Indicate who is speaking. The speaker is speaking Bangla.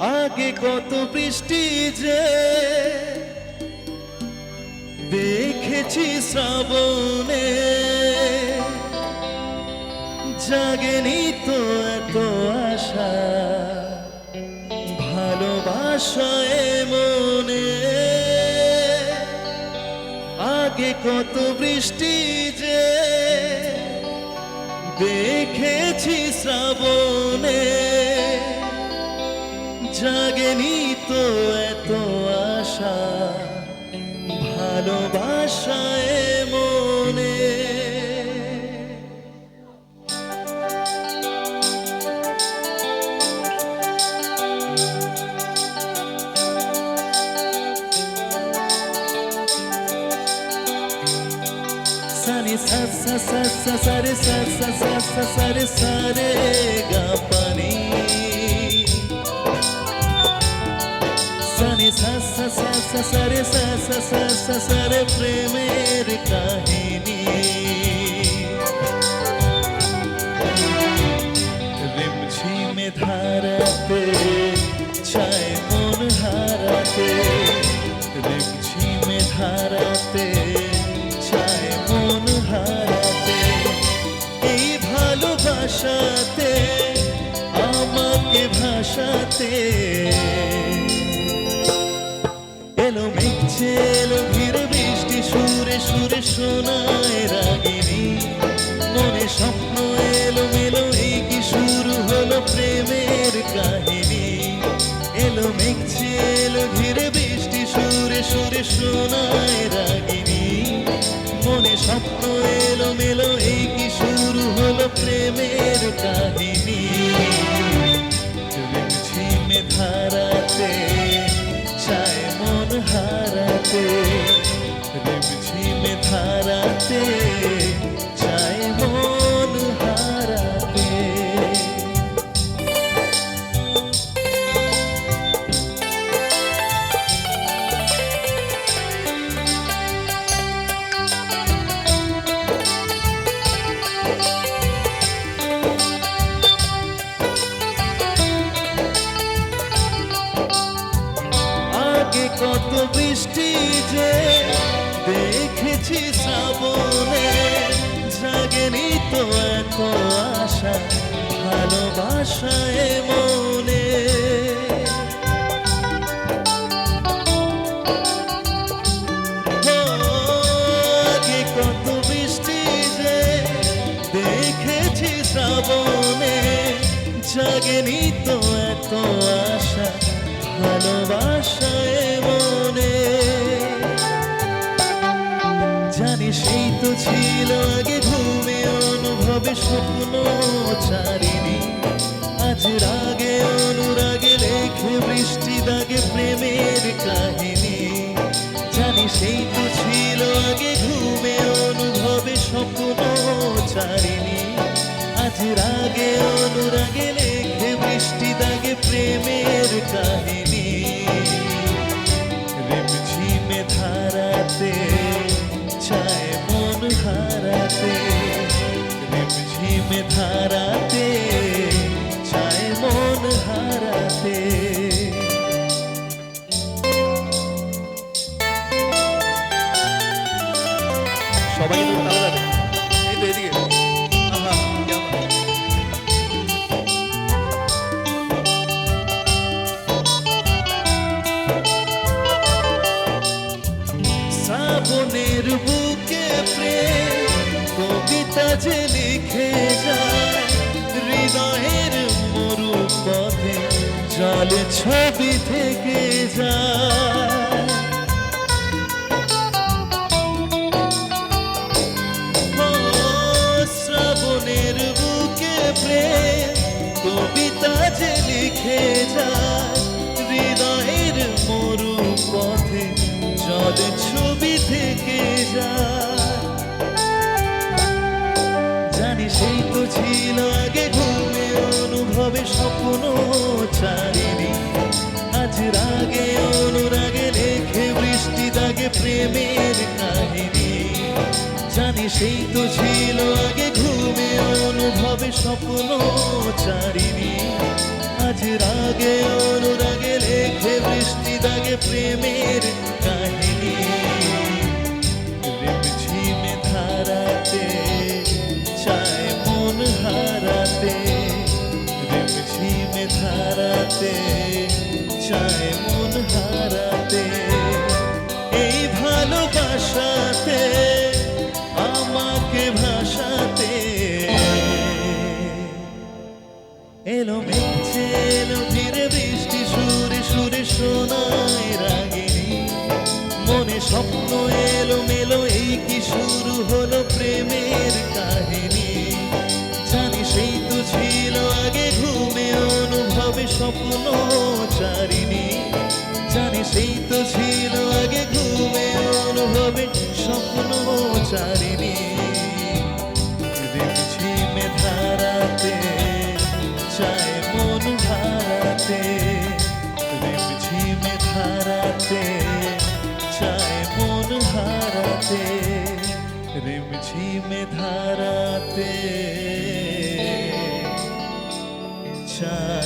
Speaker 1: আগে কত বৃষ্টি যে দেখেছি শ্রাবণে, জাগেনি তো এত আশা ভালোবাসায় মনে। আগে কত বৃষ্টি যে দেখেছি শ্রাবণে, জাগেনি তো এত আশা ভালোবাসায় মনে। সানি সা সা সা সা সা রে সা সা সা সা সা রে সা রে গা পানি, সানি সা সা সা সা সা রে সা সা সা সা সা রে প্রেমের কাহিনী। রিমঝিমে ধারাতে চায় মন হারাতে, রিমঝিমে ধারাতে চায় মন হারাতে। এই ভালোবাসাতে আমাকে ভাসাতে এলো মেঘছে এলো ঘিরে বৃষ্টি, সুরে সুরে শোনায় রাগিনী। মনে স্বপ্ন এলো মেলো, এই কি শুরু হলো প্রেমের কাহিনী। এলো মেঘছে এলো ঘিরে বৃষ্টি, সুরে সুরে শোনায় রাগিনী। মনে স্বপ্ন এলো মেলো, এই কি শুরু হলো প্রেমের কাহিনী। রিমঝিমে ধারাতে চায় মন হারাতে, রিমঝিমে ধারাতে চায় মন হারাতে। আগে কত বৃষ্টি যে দেখেছি শ্রাবণে, জাগেনি তো এত আশা ভালোবাসায় মনে। আগে কত বৃষ্টি যে দেখেছি শ্রাবণে, জাগেনি তো এত আশা ভালোবাসায় মনে। জানি সেই তো ছিল আগে ঘুমে অনুভবে স্বপ্ন চারিনি। আজ রাগে অনুরাগে লেখে বৃষ্টি দাগে প্রেমের কাহিনী। জানি সেই তো ছিল আগে ঘুমে অনুভবে স্বপ্ন চারিনি। আজ রাগে অনুরাগে লেখে বৃষ্টি দাগে প্রেমের কাহিনী। রিমঝিমে ধারাতে চায় মন হারাতে, রিমঝিমে ধারাতে চায় মন হারাতে। সবাই কিন্তু তালা যাবে, এই তো এদিকে। আহা কেমন শ্রাবণের বুকে প্রেম কবিতা যে লিখে যায়, হৃদয়ের মরু পথে জলে ছবি থেকে যায়। শ্রাবণের বুকে প্রেম কবিতা যে লিখে যায়, হৃদয়ের মরু পথে জলে ছবি থেকে যায়। জানি সেই তো ছিল আগে ঘুমে অনুভবে স্বপ্ন চারিনি। আজ রাগে অনুরাগে লেখে বৃষ্টি দাগে প্রেমের কাহিনী। জানি সেই তো ছিল আগে ঘুমে অনুভবে স্বপ্ন চারিনি। আজ রাগে অনুরাগে লেখে বৃষ্টি দাগে প্রেমের কাহিনী রিমঝিমে ধারাতে চায় মন হারাতে রিমঝিমে ধারাতে চায় মন হারাতে এই ভালোবাসাতে আমাকে ভাসাতে এলো মেঘে এলো ধীরে বৃষ্টি সুরে সুরে শোনায় রাগিনী মনে স্বপ্ন এলো মেলো এই কি শুরু হলো প্রেমের কাহিনী জানি সেই তো ছিল আগে ঘুমে অনুভবে স্বপ্ন চারিণী জানি সেই তো ছিল আগে ঘুমে অনুভবে স্বপ্ন চারিণী রিমঝিমে ধারাতে চায় মন হারাতে রিমঝিমে ধারাতে চায় মন হারাতে রিমঝিমে ধারাতে চায়